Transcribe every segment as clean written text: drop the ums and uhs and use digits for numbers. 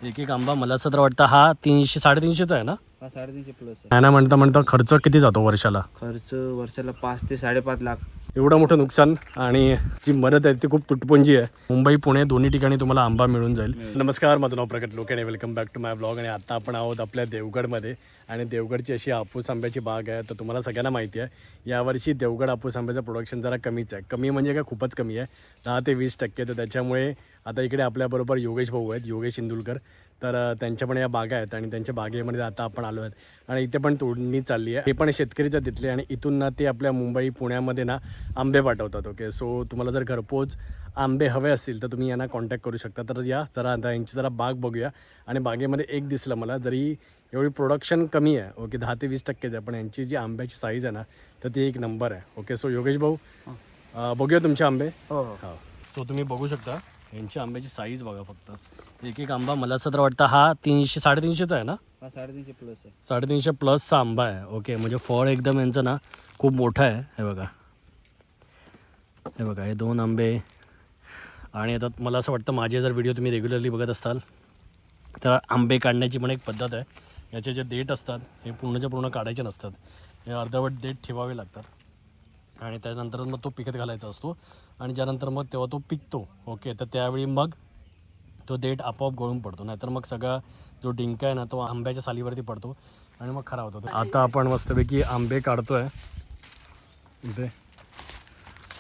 एक एक आंबा मला असं तर वाटतं हा 300 350चा आहे ना? हा 350 प्लस आहे. नाही ना म्हणता खर्च किती जातो वर्षाला? खर्च वर्षाला 5 ते 5.5 लाख. एवढं मोठं नुकसान आणि जी मदत आहे ती खूप तुटपुंजी आहे. मुंबई पुणे दोन्ही ठिकाणी तुम्हाला आंबा मिळून जाईल. नमस्कार, माझं नाव प्रगट लोके आणि welcome back to my blog. आणि आता आपण आहोत आपल्या देवगडमध्ये आणि देवगडची अशी हापूस आंब्याची बाग आहे. तर तुम्हाला सगळ्यांना माहिती आहे यावर्षी देवगड हापूस आंब्याचं प्रोडक्शन जरा कमीच आहे. कमी म्हणजे काय, खूपच कमी आहे, 10 ते 20%. तर त्याच्यामुळे आता इकडे आपल्याबरोबर योगेश भाऊ आहेत, योगेश इंदुलकर. तर त्यांच्या पण या बागा आहेत आणि त्यांच्या बागेमध्ये आता आपण आलो आहेत आणि इथे पण तोडणी चालली आहे. हे पण शेतकरीच तिथले आणि इथून ना ते आपल्या मुंबई पुण्यामध्ये ना आंबे पाठवतात. ओके, सो तुम्हाला जर घरपोच आंबे हवे असतील तर तुम्ही यांना कॉन्टॅक्ट करू शकता. तर या जरा आता यांची जरा बाग बघूया. आणि बागेमध्ये एक दिसलं मला, जरी एवढी प्रोडक्शन कमी आहे, ओके 10 ते 20%च आहे, पण यांची जी आंब्याची साईज आहे ना तर ती एक नंबर आहे. ओके, सो योगेश भाऊ बघूया तुमचे आंबे. हो हो, सो तुम्ही बघू शकता यांची आंब्याची साईज बघा. फक्त एक एक आंबा मला असं तर वाटतं हा 300 350चा आहे ना? हा 350 प्लस आहे. 350 प्लसचा आंबा आहे. ओके, म्हणजे फळ एकदम यांचं ना खूप मोठं आहे. हे बघा, हे बघा, हे 2 आंबे. आणि आता मला असं वाटतं माझे जर व्हिडिओ तुम्ही रेग्युलरली बघत असाल तर आंबे काढण्याची पण एक पद्धत आहे. याचे जे देठ असतात हे पूर्णच्या पूर्ण काढायचे नसतात, हे अर्धवट देठ ठेवावे लागतात आणि त्यानंतर मग तो पिकत घालायचा असतो आणि ज्यानंतर मग तेव्हा तो पिकतो. ओके, तर त्यावेळी मग तो देठ आपोआप गळून पडतो, नाहीतर मग सगळा जो डिंक आहे ना तो आंब्याच्या सालीवरती पडतो आणि मग खराब होतो. आता आपण मस्तपैकी आंबे काढतो आहे इथे.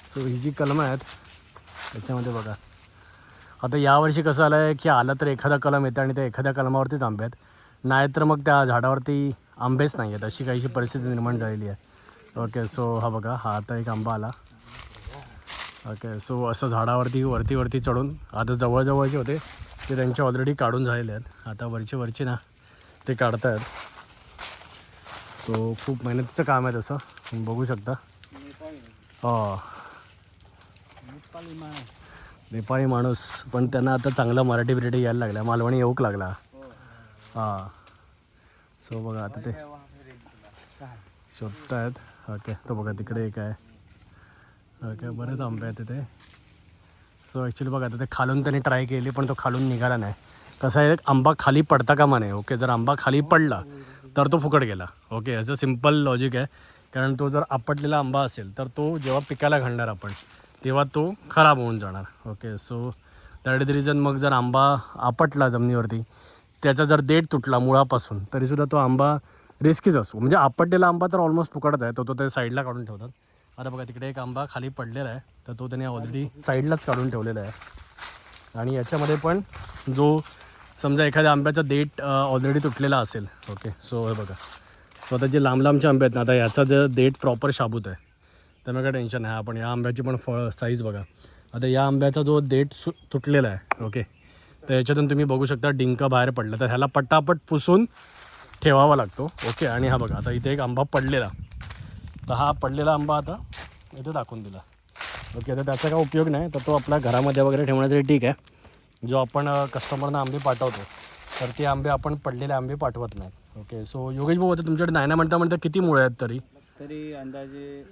सो ही जी कलमं आहेत त्याच्यामध्ये बघा, आता यावर्षी कसं आलं आहे की आलं तर एखादा कलम येतं आणि त्या एखाद्या कलमावरतीच आंबे आहेत, नाहीतर मग त्या झाडावरती आंबेच नाही आहेत, अशी काहीशी परिस्थिती निर्माण झालेली आहे. ओके, सो हा बघा, हा आता एक आंबा आला. ओके, सो असं झाडावरती वरती चढून आता जवळजवळचे होते ते त्यांचे ऑलरेडी काढून झालेले आहेत. आता वरचे ना ते काढत आहेत. सो खूप मेहनतीचं काम आहे तसं, तुम्ही बघू शकता. हो, नेपाळी माणूस, पण त्यांना आता चांगला मराठी बिराठी यायला लागला, मालवणी येऊक लागला. हां, सो बघा आता ते शोधत आहेत. ओके, तो बघा तिकडे एक आहे. ओके, बरेच आंबे आहेत तिथे. सो ॲक्च्युली बघा आता ते खालून त्यांनी ट्राय केली पण तो खालून निघाला नाही. कसं आहे, आंबा खाली पडता कामा नये. ओके, जर आंबा खाली पडला तर तो फुकट गेला. ओके, याचं सिम्पल लॉजिक आहे. कारण तो जर आपटलेला आंबा असेल तर तो जेव्हा पिकायला घालणार आपण तेव्हा तो खराब होऊन जाणार. Okay, so that is the reason. मग जर आंबा आपटला जमिनीवरती, त्याचा जर देठ तुटला मुळापासून तरीसुद्धा तो आंबा रिस्कीच असतो. म्हणजे आपटलेला आंबा तर ऑलमोस्ट फुकटच आहे, तो ते साईडला काढून ठेवतात. आता बघा तिकडे एक आंबा खाली पडलेला आहे, तर तो त्याने ऑलरेडी साईडलाच काढून ठेवलेला आहे. आणि याच्यामध्ये पण जो समजा एखाद्या आंब्याचा देठ ऑलरेडी तुटलेला असेल. ओके, सो हे बघा, सो आता जे लांबचे आंबे आहेत ना, आता याचा जर देठ प्रॉपर शाबूत आहे तर मग काय टेन्शन नाही. आपण या आंब्याची पण फळ साईज बघा. आता या आंब्याचा जो देठ तुटलेला आहे, ओके, तर याच्यातून तुम्ही बघू शकता डिंक बाहेर पडलं, तर ह्याला पटापट पुसून ठेवावा लागतो. ओके, आणि हा बघा आता इथे एक आंबा पडलेला, तर हा पडलेला आंबा आता इथे दाखवून दिला. ओके, तर त्याचा काय उपयोग नाही, तर तो आपल्या घरामध्ये वगैरे ठेवण्यासाठी ठीक आहे. जो आपण कस्टमरना आंबे पाठवतो तर ते आंबे आपण पडलेले आंबे पाठवत नाही. ओके, सो योगेश भाऊ आता तुमच्याकडे नाही म्हणता किती मुळे आहेत तरी अंदाजे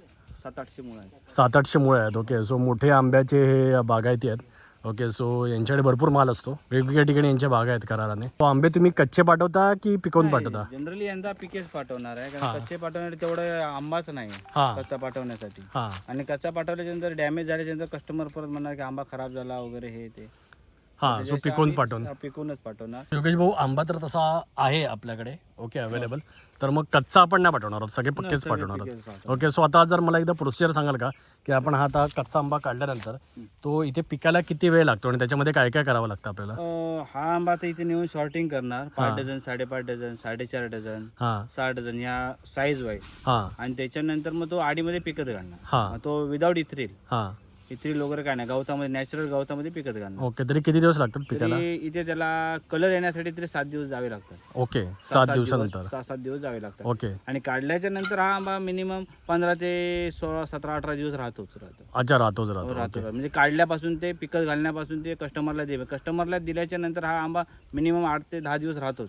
700-800 मुळे आहेत. 700-800 मुळे आहेत. ओके, सो मोठे आंब्याचे हे बागायती आहेत. ओके, सो यांच्याकडे भरपूर माल असतो, वेगवेगळ्या ठिकाणी यांच्या बागा आहेत कराराने. तो आंबे तुम्ही कच्चे पाठवता की पिकवून पाठवता? जनरली यंदा पिकेच पाठवणार आहे, कारण कच्चे पाठवणार तेवढं आंबाच नाही हां कच्चा पाठवण्यासाठी. हां आणि कच्चा पाठवल्याच्यानंतर डॅमेज झाल्याच्यानंतर कस्टमर परत म्हणणार की आंबा खराब झाला वगैरे हे ते. हां, सो पिकवून पाठवून. पिकूनच पाठवणार. योगेश भाऊ आंबा तर तसा आहे आपल्याकडे, ओके, अवेलेबल. तर मग कच्चा आपण नाही पाठवणार आहोत, सगळे पक्केच पाठवणार आहोत. ओके, सो आता जर मला एकदा प्रोसिजर सांगाल का की आपण हा आता कच्चा आंबा काढल्यानंतर तो इथे पिकायला किती वेळ लागतो आणि त्याच्यामध्ये काय काय करावं लागतं आपल्याला? हा आंबा तर इथे नेऊन शॉर्टिंग करणार, 5 डझन, 5.5 डझन, 4.5 डझन, हां 6 डझन या साईज वाईज. हां आणि त्याच्यानंतर मग तो आडीमध्ये पिकत घालणार. हां मग तो विदाऊट इथ्रिल हां वगैरे काय नाही, गवतामध्ये नॅचरल गवतामध्ये पिकत घालणार. ओके, तरी किती दिवस लागतात पिकायला? तरी इथे त्याला कलर येण्यासाठी तरी 7 दिवस जावे लागतात. ओके, 7 दिवसानंतर. 6-7 दिवस जावे लागतात. ओके, आणि काढल्याच्या नंतर हा आंबा मिनिमम 15 ते 16, 17, 18 दिवस राहतो. अच्छा, राहतोच राहतो. म्हणजे काढल्यापासून ते पिकत घालण्यापासून ते कस्टमरला दिल्याच्या नंतर हा आंबा मिनिमम 8 ते 10 दिवस राहतो.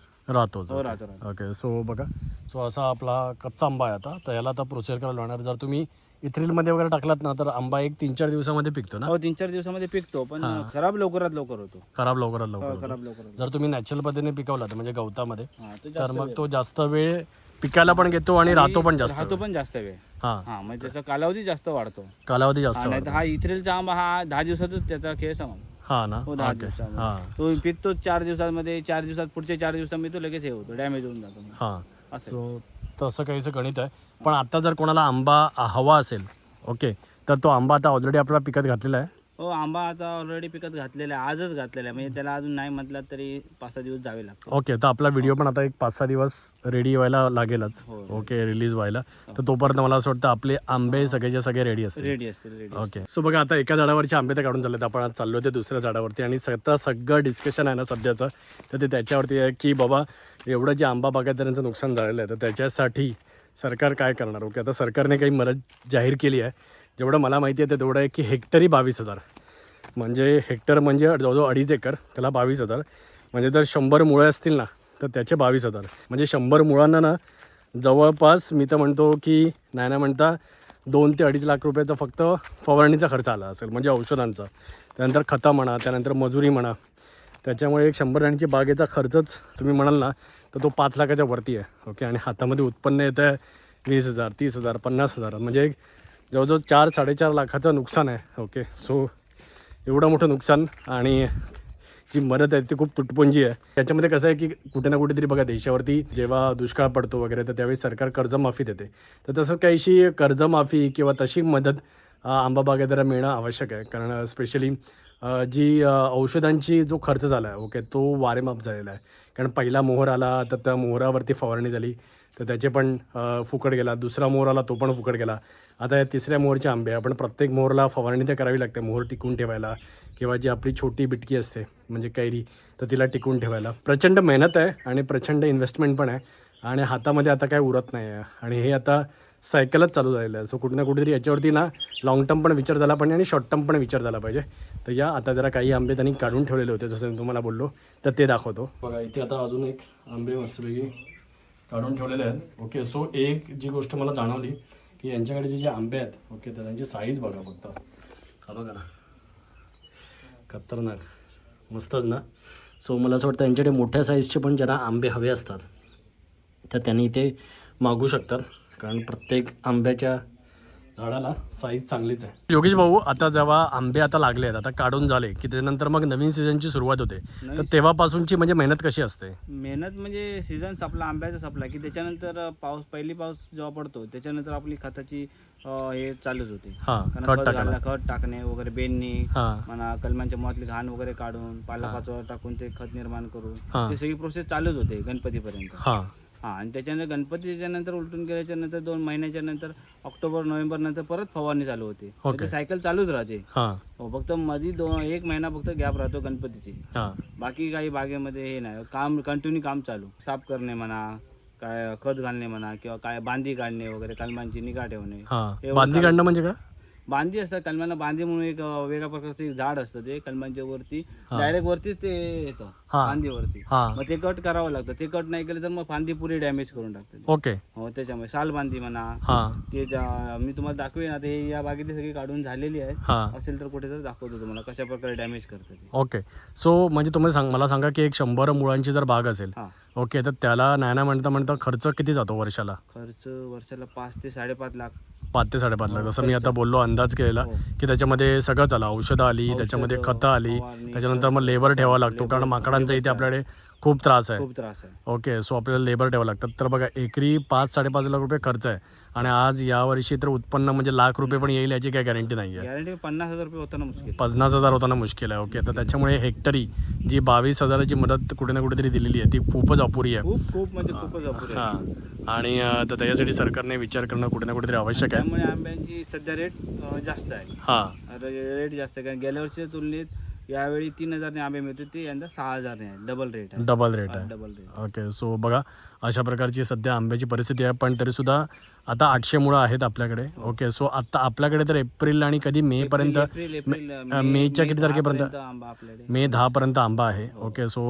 ओके, सो बघा, सो असा आपला कच्चा आंबा आहे आता. तर याला आता प्रोसेस करायला लागणार. जर तुम्ही इथ्रिलमध्ये वगैरे टाकलात ना तर आंबा एक 3-4 दिवसामध्ये पिकतो ना. हो 3-4 दिवसामध्ये पिकतो, पण खराब लवकरात लवकर होतो. खराब लवकरात लवकर होतो. खराब लवकर होतो. जर तुम्ही नॅचरल पद्धतीने पिकवला तर म्हणजे गवतामध्ये हा तो तर मग तो जास्त वेळ पिकायला पण घेतो आणि राहतो पण जास्त. राहतो पण जास्त वेळ. हां, हा म्हणजे त्याचा कालावधी जास्त वाढतो. कालावधी जास्त. नाही तर हा इथ्रेलचा आंबा हा 10 दिवसातच त्याचा खेळ समाप्त. हां ना. हो 10 ओके. दिवसामध्ये हां तो पिकतो 4 दिवसामध्ये, 4 दिवसात पुढचे 4 दिवसामध्ये तो लगेच हे होतो, डॅमेज होऊन जातो. हां. असं सो तसं काहीचं गणित आहे. पण आता जर कोणाला आंबा हवा असेल ओके तर तो आंबा आता ऑलरेडी आपला पिकत घातलेला आहे. हो आंबा आता ऑलरेडी पिकत घातलेला आहे, आजच घातलेला आहे, म्हणजे त्याला अजून नाही म्हटलं तरी 5-6 दिवस जावे लागतात. ओके तर आपला व्हिडिओ पण आता एक 5-6 दिवस रेडी व्हायला लागेलच. हो. ओके रिलीज व्हायला. तर तोपर्यंत मला असं वाटतं आपले आंबे सगळेचे सगळे रेडी असतील. रेडी असतील रेडी. ओके सो बघा आता एका झाडावरचे आंबे तर काढून झालेत. आपण आज चाललो होते दुसऱ्या झाडावरती आणि सगळं डिस्कशन आहे ना सध्याचं तर ते त्याच्यावरती आहे की बाबा एवढं जे आंबा बागायतदारांचं नुकसान झालेलं आहे तर त्याच्यासाठी सरकार काय करणार. ओके आता सरकारने काही मदत जाहीर केली आहे. जेवढं मला माहिती आहे ते तेवढं आहे की हेक्टरी 22,000 म्हणजे हेक्टर म्हणजे जवळजवळ 2.5 एकर त्याला 22,000 म्हणजे जर 100 मुळं असतील ना तर त्याचे 22,000 म्हणजे 100 मुळांना ना जवळपास मी तर म्हणतो की नाही म्हणता 2 ते 2.5 लाख रुपयाचा फक्त फवारणीचा खर्च आला असेल म्हणजे औषधांचा. त्यानंतर खतं म्हणा, त्यानंतर मजुरी म्हणा. त्याच्यामुळे एक 100 जणांची बागेचा खर्चच तुम्ही म्हणाल ना तर तो 5 लाखाच्या वरती आहे. ओके आणि हातामध्ये उत्पन्न येतं आहे 20,000, 30,000, 50,000 म्हणजे एक जवळजवळ 4-4.5 लाखाचं नुकसान आहे. ओके सो एवढं मोठं नुकसान आणि जी मदत आहे ती खूप तुटपुंजी आहे. त्याच्यामध्ये कसं आहे की कुठे ना कुठेतरी बघा देशावरती जेव्हा दुष्काळ पडतो वगैरे तर त्यावेळी सरकार कर्जमाफी देते. तर तसंच काहीशी कर्जमाफी किंवा तशी मदत आंबा बागायतदारांना मिळणं आवश्यक आहे. कारण स्पेशली जी औषधांची जो खर्च झाला आहे ओके तो वारेमाप झालेला आहे. कारण पहिला मोहर आला तर त्या मोहरावरती फवारणी झाली तर त्याचे पण फुकट गेला. दुसरा मोहर आला तो पण फुकट गेला. आता या तिसऱ्या मोहरचे आंबे आपण प्रत्येक मोहरला फवारणी तर करावी लागते मोहर टिकून ठेवायला किंवा जी आपली छोटी बिटकी असते म्हणजे कैरी तर तिला टिकून ठेवायला प्रचंड मेहनत आहे आणि प्रचंड इन्व्हेस्टमेंट पण आहे आणि हातामध्ये आता काय उरत नाही आहे आणि हे आता सायकलच चालू झालेलं आहे. सो कुठे ना कुठेतरी याच्यावरती ना लाँग टर्म पण विचार झाला पाहिजे आणि शॉर्ट टर्म पण विचार झाला पाहिजे. तर या आता जरा काही आंबे त्यांनी काढून ठेवलेले होते जसं मी तुम्हाला बोललो तर ते दाखवतो. बघा इथे आता अजून एक आंबे मस्तपैकी काढून ठेवलेले आहेत. ओके सो एक जी गोष्ट मला जाणवली की यांच्याकडे जे आंबे आहेत ओके तर त्यांची साईज बघा फक्त हा बघा ना खतरनाक मस्तच ना. सो मला असं वाटतं यांच्याकडे मोठ्या साईजचे पण ज्यांना आंबे हवे असतात तर त्यांनी ते मागू शकतात कारण प्रत्येक आंब्याच्या झाडाला साईज चांगलीच आहे. योगेश भाऊ आता जेव्हा आंबे आता लागले आहेत आता काढून झाले की त्यानंतर मग नवीन सीझनची सुरुवात होते तर तेव्हापासूनची म्हणजे मेहनत कशी असते. मेहनत म्हणजे सीझन संपला आंब्याचा संपला की त्याच्यानंतर पहिली पाऊस जेव्हा पडतो त्याच्यानंतर आपली खताची हे चालूच होते. खत टाकणे वगैरे बेननी म्हणा कलमांच्या मुळातली घाण वगैरे काढून पालापाचोळा टाकून ते खत निर्माण करून ती सगळी प्रोसेस चालूच होते गणपतीपर्यंत. आणि त्याच्यानंतर गणपतीच्या नंतर उलटून गेल्याच्या नंतर 2 महिन्याच्या नंतर ऑक्टोबर नोव्हेंबर नंतर परत फवारणी चालू होते. सायकल चालूच राहते. हो फक्त मध्ये 1 महिना फक्त गॅप राहतो गणपतीची. बाकी काही बागेमध्ये हे नाही काम कंटिन्यू काम चालू साफ करणे म्हणा काय खत घालणे म्हणा किंवा काय बांधी काढणे वगैरे कलमांची निगा ठेवणे. बांधी काढणं म्हणजे काय बांधी असतात कलमांना बांधी म्हणून एक वेगळ्या प्रकारचं एक झाड असतं ते कलमांच्या वरती डायरेक्ट वरतीच ते येतं फांदीवरती मग ते कट करावं लागतं. ते कट नाही केलं तर मग फांदी पुरी डॅमेज करून टाकते. ओके हो त्याच्यामुळे साल बांधी म्हणा ते मी तुम्हाला दाखवेन आता हे या बागेतली सगळी काढून झालेली आहे असेल तर कुठे तर दाखवतो तुम्हाला कशा प्रकारे डॅमेज करतं ते. ओके सो म्हणजे तुम्ही मला सांगा की एक 100 मुळांची जर बाग असेल ओके तर त्याला नाही म्हणता खर्च किती जातो वर्षाला. खर्च वर्षाला 5 ते 5.5 लाख 5 ते 5.5 लाख जसं मी आता बोललो अंदाज केलेला की त्याच्यामध्ये सगळंच आलं औषधं आली त्याच्यामध्ये खतं आली त्याच्यानंतर मग लेबर ठेवावा लागतो कारण माकडांचा इथे आपल्याकडे खूप त्रास आहे. ओके सो आपल्याला लेबर ठेवावं लागतात. तर बघा एकरी 5-5.5 लाख रुपये खर्च आहे आणि आज यावर्षी तर उत्पन्न म्हणजे लाख रुपये पण येईल याची काही गॅरंटी नाही आहे. गॅरंटी 50,000 रुपये होताना मुश्किल 50,000 होताना मुश्किल आहे. ओके तर त्याच्यामुळे हेक्टरी जी 22,000ची मदत कुठे ना कुठेतरी दिलेली आहे ती खूपच अपुरी आहे. खूप म्हणजे खूपच अपुरी आहे. आणि तर त्याच्यासाठी सरकारने विचार करणं कुठे ना कुठेतरी आवश्यक आहे. त्यामुळे आंब्यांची सध्या रेट जास्त आहे. रेट जास्त आहे कारण गेल्या वर्षीच्या तुलनेत यावेळी 3,000 आंबे मिळतो ते यंदा 6,000 आहे. डबल रेट आहे. ओके सो बघा अशा प्रकारची सध्या आंब्याची परिस्थिती आहे पण तरीसुद्धा आता 800 मुळं आहेत आपल्याकडे. ओके, सो आता आपल्याकडे तर एप्रिल आणि कधी मे पर्यंत, मेच्या किती तारखेपर्यंत, आंबा आपल्याकडे मे 10 पर्यंत आंबा आहे. ओके, सो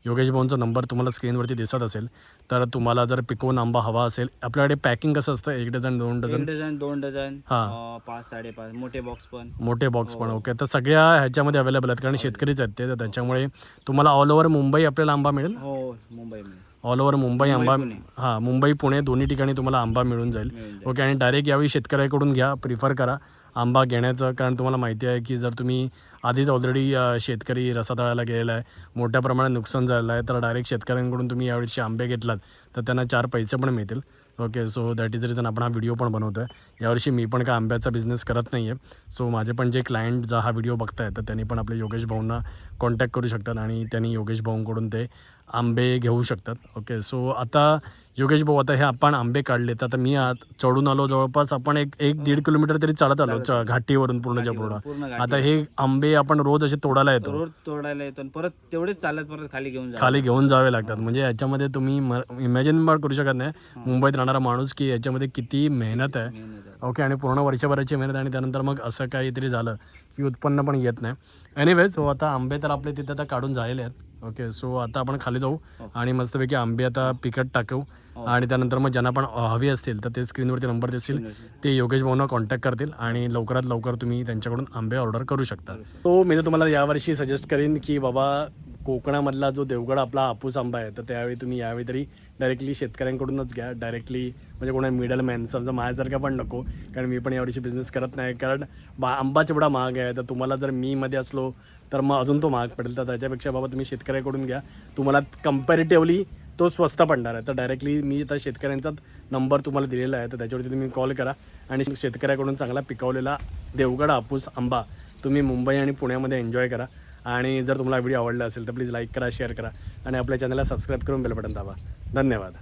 योगेश भाऊंचा नंबर तुम्हाला स्क्रीनवरती दिसत असेल. तर तुम्हाला जर पिकवून आंबा हवा असेल, आपल्याकडे पॅकिंग कसं असतं, 1 डझन 2 डझन, 2 डझन, हां, 5, 5.5 मोठे बॉक्स पण, मोठे बॉक्स पण. ओके, तर सगळ्या ह्याच्यामध्ये अवेलेबल आहेत कारण शेतकरीच आहेत ते, तर त्याच्यामुळे तुम्हाला ऑल ओव्हर मुंबई आपल्याला आंबा मिळेल. हो मुंबईमध्ये ऑल ओव्हर मुंबई आंबा, पुणे. हां, मुंबई पुणे दोन्ही ठिकाणी तुम्हाला आंबा मिळून जाईल. ओके, आणि डायरेक्ट यावेळी शेतकऱ्याकडून घ्या, प्रिफर करा आंबा घेण्याचं, कारण तुम्हाला माहिती आहे की जर तुम्ही आधीच ऑलरेडी शेतकरी रसा तळायला गेलेला आहे, मोठ्या प्रमाणात नुकसान झालेलं आहे, तर डायरेक्ट शेतकऱ्यांकडून तुम्ही यावेळी आंबे घेतलात तर त्यांना 4 पैसे पण मिळतील. Okay, so that is reason आपण हा व्हिडिओ पण बनवतो आहे. यावर्षी मी पण काय आंब्याचा बिझनेस करत नाही आहे. सो माझे पण जे क्लायंट जा हा व्हिडिओ बघताय तर त्यांनी पण आपले योगेश भाऊंना कॉन्टॅक्ट करू शकतात आणि त्यांनी योगेश भाऊंकडून ते आंबे घेऊ शकतात. ओके, सो आता योगेश भाऊ, आता हे आपण आंबे काढले तर आता मी चढून आलो, जवळपास आपण 1-1.5 किलोमीटर तरी चालत आलो घाटीवरून पूर्णच्या पूर्ण. आता हे आंबे आपण रोज असे तोडायला येतो, रोज तोडायला येतो, परत तेवढेच चालत परत खाली घेऊन जावे लागतात. म्हणजे याच्यामध्ये तुम्ही इमॅजिन पण करू शकत नाही मुंबईत राहणारा माणूस की याच्यामध्ये किती मेहनत आहे. ओके, आणि पूर्ण वर्षभराची मेहनत, आणि त्यानंतर मग असं काहीतरी झालं की उत्पन्न पण येत नाही. एनिवेज, सो आता आंबे तर आपले तिथे आता काढून झालेले आहेत. ओके, सो आता आपण खाली जाऊ आणि मस्तपैकी आंबे आता पिकट टाकू, आणि त्यानंतर मग ज्यांना पण हवी असतील तर ते स्क्रीनवरती नंबर दिसतील, ते योगेश भाऊंना कॉन्टॅक्ट करतील आणि लवकरात लवकर तुम्ही त्यांच्याकडून आंबे ऑर्डर करू शकता. तो मी तर तुम्हाला यावर्षी सजेस्ट करीन की बाबा, कोकणामधला जो देवगड आपला हापूस आंबा आहे तर त्यावेळी तुम्ही यावेळी तरी डायरेक्टली शेतकऱ्यांकडूनच घ्या, डायरेक्टली, म्हणजे कोणा मिडलमॅन समजा माझ्यासारखा पण नको, कारण मी पण यावर्षी बिझनेस करत नाही, कारण आंबाच एवढा महाग आहे. तर तुम्हाला जर मी मध्ये असलो तर मग अजून तो महाग पडेल, तर त्याच्यापेक्षा बाबा तुम्ही शेतकऱ्याकडून घ्या, तुम्हाला कम्पॅरेटिव्हली तो स्वस्त पडणार आहे. तर डायरेक्टली मी आता शेतकऱ्यांचाच नंबर तुम्हाला दिलेला आहे, तर त्याच्यावरती तुम्ही कॉल करा आणि शेतकऱ्याकडून चांगला पिकवलेला देवगड हापूस आंबा तुम्ही मुंबई आणि पुण्यामध्ये एन्जॉय करा. आणि जर तुम्हाला व्हिडिओ आवडला असेल तर प्लीज लाईक करा, शेअर करा आणि आपल्या चॅनलला सबस्क्राईब करून बेल बटन दाबा. धन्यवाद.